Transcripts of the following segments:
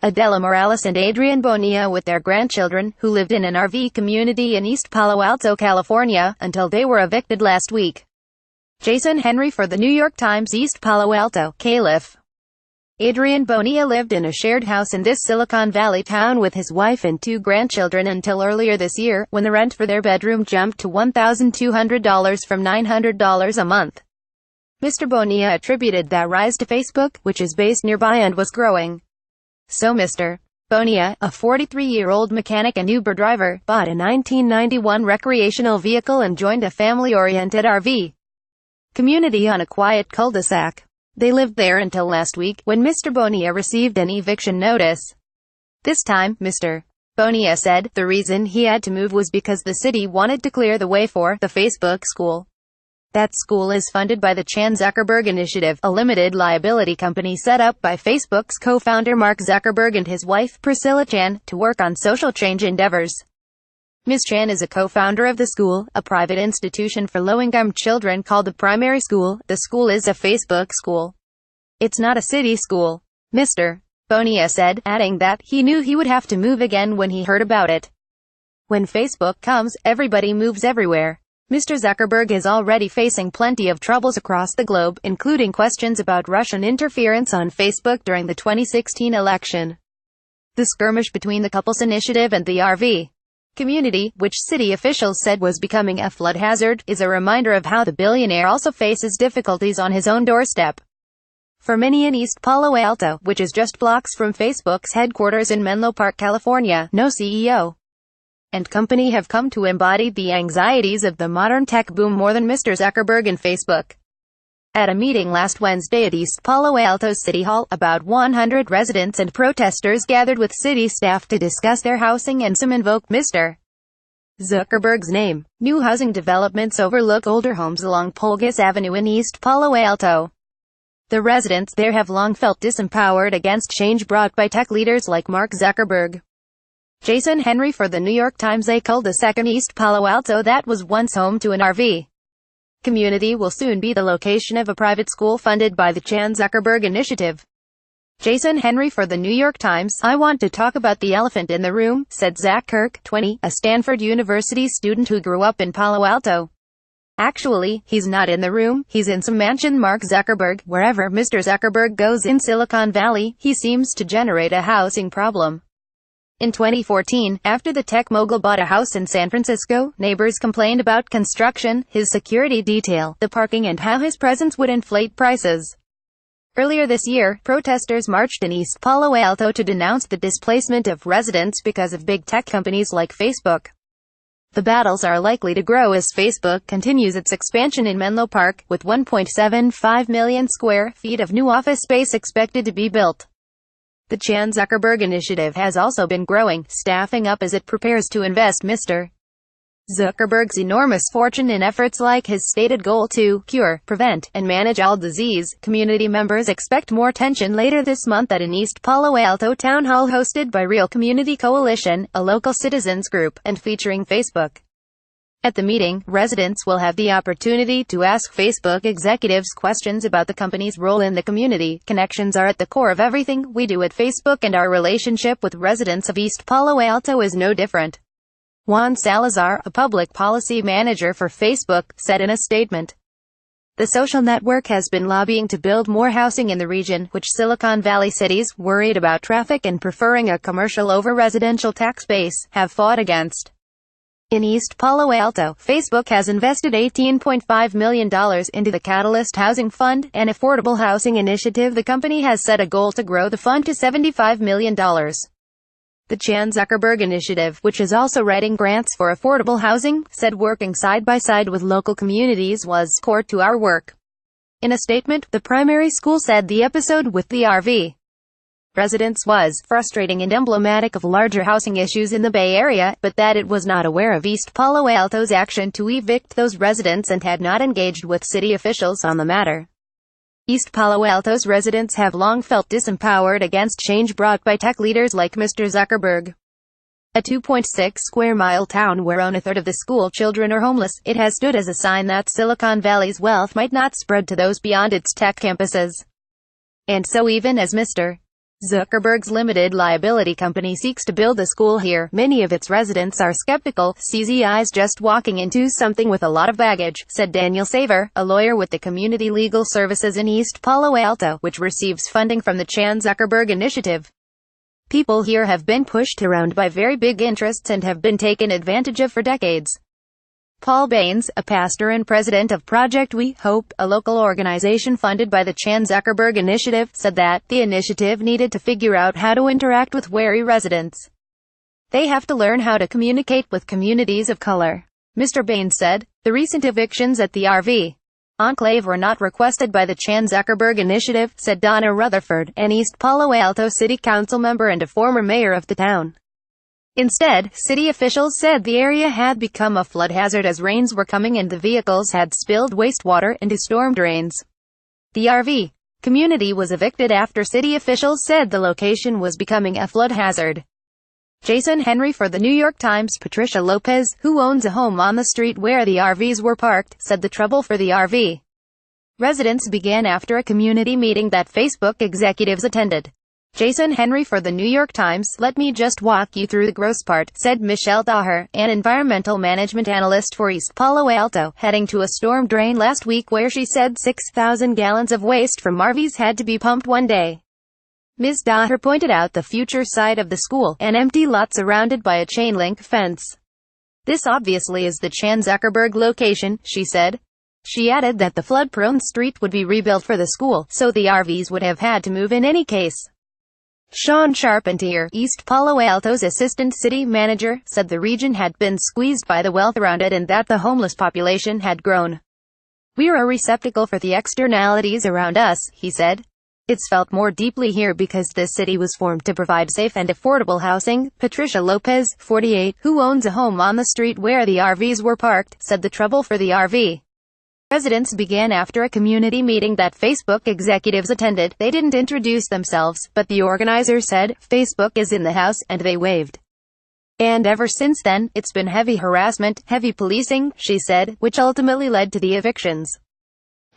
Adela Morales and Adrian Bonilla with their grandchildren, who lived in an RV community in East Palo Alto, California, until they were evicted last week. Jason Henry for the New York Times. East Palo Alto, Calif. Adrian Bonilla lived in a shared house in this Silicon Valley town with his wife and 2 grandchildren until earlier this year, when the rent for their bedroom jumped to $1,200 from $900 a month. Mr. Bonilla attributed that rise to Facebook, which is based nearby and was growing. So Mr. Bonilla, a 43-year-old mechanic and Uber driver, bought a 1991 recreational vehicle and joined a family-oriented RV community on a quiet cul-de-sac. They lived there until last week, when Mr. Bonilla received an eviction notice. This time, Mr. Bonilla said, the reason he had to move was because the city wanted to clear the way for the Facebook school. That school is funded by the Chan Zuckerberg Initiative, a limited liability company set up by Facebook's co-founder Mark Zuckerberg and his wife Priscilla Chan, to work on social change endeavors. Ms. Chan is a co-founder of the school, a private institution for low-income children called the Primary School. The school is a Facebook school. It's not a city school, Mr. Bonilla said, adding that he knew he would have to move again when he heard about it. When Facebook comes, everybody moves everywhere. Mr. Zuckerberg is already facing plenty of troubles across the globe, including questions about Russian interference on Facebook during the 2016 election. The skirmish between the couple's initiative and the RV community, which city officials said was becoming a flood hazard, is a reminder of how the billionaire also faces difficulties on his own doorstep. For many in East Palo Alto, which is just blocks from Facebook's headquarters in Menlo Park, California, no CEO and company have come to embody the anxieties of the modern tech boom more than Mr. Zuckerberg and Facebook. At a meeting last Wednesday at East Palo Alto City Hall, about 100 residents and protesters gathered with city staff to discuss their housing and some invoke Mr. Zuckerberg's name. New housing developments overlook older homes along Polgas Avenue in East Palo Alto. The residents there have long felt disempowered against change brought by tech leaders like Mark Zuckerberg. Jason Henry for the New York Times. A cul-de-sac in East Palo Alto that was once home to an RV community will soon be the location of a private school funded by the Chan Zuckerberg Initiative. Jason Henry for the New York Times. I want to talk about the elephant in the room, said Zach Kirk, 20, a Stanford University student who grew up in Palo Alto. Actually, he's not in the room, he's in some mansion. Mark Zuckerberg, wherever Mr. Zuckerberg goes in Silicon Valley, he seems to generate a housing problem. In 2014, after the tech mogul bought a house in San Francisco, neighbors complained about construction, his security detail, the parking and how his presence would inflate prices. Earlier this year, protesters marched in East Palo Alto to denounce the displacement of residents because of big tech companies like Facebook. The battles are likely to grow as Facebook continues its expansion in Menlo Park, with 1.75 million square feet of new office space expected to be built. The Chan Zuckerberg Initiative has also been growing, staffing up as it prepares to invest Mr. Zuckerberg's enormous fortune in efforts like his stated goal to cure, prevent, and manage all disease. Community members expect more tension later this month at an East Palo Alto town hall hosted by Real Community Coalition, a local citizens group, and featuring Facebook. At the meeting, residents will have the opportunity to ask Facebook executives questions about the company's role in the community. Connections are at the core of everything we do at Facebook, and our relationship with residents of East Palo Alto is no different. Juan Salazar, a public policy manager for Facebook, said in a statement. The social network has been lobbying to build more housing in the region, which Silicon Valley cities, worried about traffic and preferring a commercial over residential tax base, have fought against. In East Palo Alto, Facebook has invested $18.5 million into the Catalyst Housing Fund, an affordable housing initiative. The company has set a goal to grow the fund to $75 million. The Chan Zuckerberg Initiative, which is also writing grants for affordable housing, said working side by side with local communities was core to our work. In a statement, the primary school said the episode with the RV residents was frustrating and emblematic of larger housing issues in the Bay Area, but that it was not aware of East Palo Alto's action to evict those residents and had not engaged with city officials on the matter. East Palo Alto's residents have long felt disempowered against change brought by tech leaders like Mr. Zuckerberg. A 2.6-square-mile town where a third of the school children are homeless, it has stood as a sign that Silicon Valley's wealth might not spread to those beyond its tech campuses. And so even as Mr. Zuckerberg's limited liability company seeks to build a school here. Many of its residents are skeptical. CZI's just walking into something with a lot of baggage, said Daniel Saver, a lawyer with the Community Legal Services in East Palo Alto, which receives funding from the Chan Zuckerberg Initiative. People here have been pushed around by very big interests and have been taken advantage of for decades. Paul Baines, a pastor and president of Project We Hope, a local organization funded by the Chan Zuckerberg Initiative, said that the initiative needed to figure out how to interact with wary residents. They have to learn how to communicate with communities of color. Mr. Baines said, the recent evictions at the RV Enclave were not requested by the Chan Zuckerberg Initiative, said Donna Rutherford, an East Palo Alto City Council member and a former mayor of the town. Instead, city officials said the area had become a flood hazard as rains were coming and the vehicles had spilled wastewater into storm drains. The RV community was evicted after city officials said the location was becoming a flood hazard. Jason Henry for the New York Times. Patricia Lopez, who owns a home on the street where the RVs were parked, said the trouble for the RV residents began after a community meeting that Facebook executives attended. Jason Henry for the New York Times. Let me just walk you through the gross part, said Michelle Daher, an environmental management analyst for East Palo Alto, heading to a storm drain last week where she said 6,000 gallons of waste from RVs had to be pumped one day. Ms. Daher pointed out the future site of the school, an empty lot surrounded by a chain-link fence. This obviously is the Chan Zuckerberg location, she said. She added that the flood-prone street would be rebuilt for the school, so the RVs would have had to move in any case. Sean Charpentier, East Palo Alto's assistant city manager, said the region had been squeezed by the wealth around it and that the homeless population had grown. We're a receptacle for the externalities around us, he said. It's felt more deeply here because this city was formed to provide safe and affordable housing. Patricia Lopez, 48, who owns a home on the street where the RVs were parked, said the trouble for the RV residents began after a community meeting that Facebook executives attended. They didn't introduce themselves, but the organizer said, Facebook is in the house, and they waved. And ever since then, it's been heavy harassment, heavy policing, she said, which ultimately led to the evictions.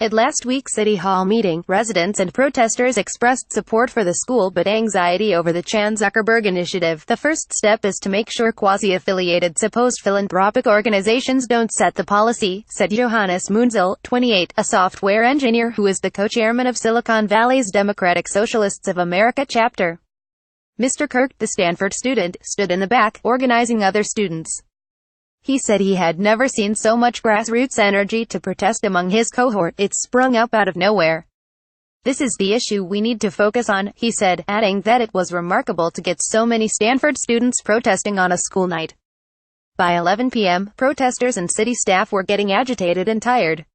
At last week's City Hall meeting, residents and protesters expressed support for the school but anxiety over the Chan Zuckerberg Initiative. The first step is to make sure quasi-affiliated supposed philanthropic organizations don't set the policy, said Johannes Munzel, 28, a software engineer who is the co-chairman of Silicon Valley's Democratic Socialists of America chapter. Mr. Kirk, the Stanford student, stood in the back, organizing other students. He said he had never seen so much grassroots energy to protest among his cohort. It sprung up out of nowhere. This is the issue we need to focus on, he said, adding that it was remarkable to get so many Stanford students protesting on a school night. By 11 p.m., protesters and city staff were getting agitated and tired.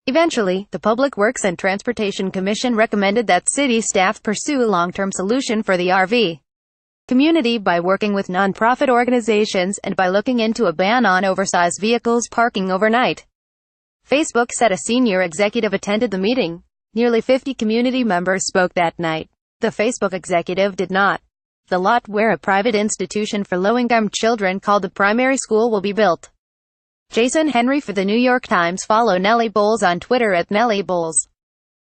Eventually, the Public Works and Transportation Commission recommended that city staff pursue a long-term solution for the RV community by working with non-profit organizations and by looking into a ban on oversized vehicles parking overnight. Facebook said a senior executive attended the meeting. Nearly 50 community members spoke that night. The Facebook executive did not. The lot where a private institution for low-income children called the primary school will be built. Jason Henry for the New York Times. Follow Nellie Bowles on Twitter @NellieBowles.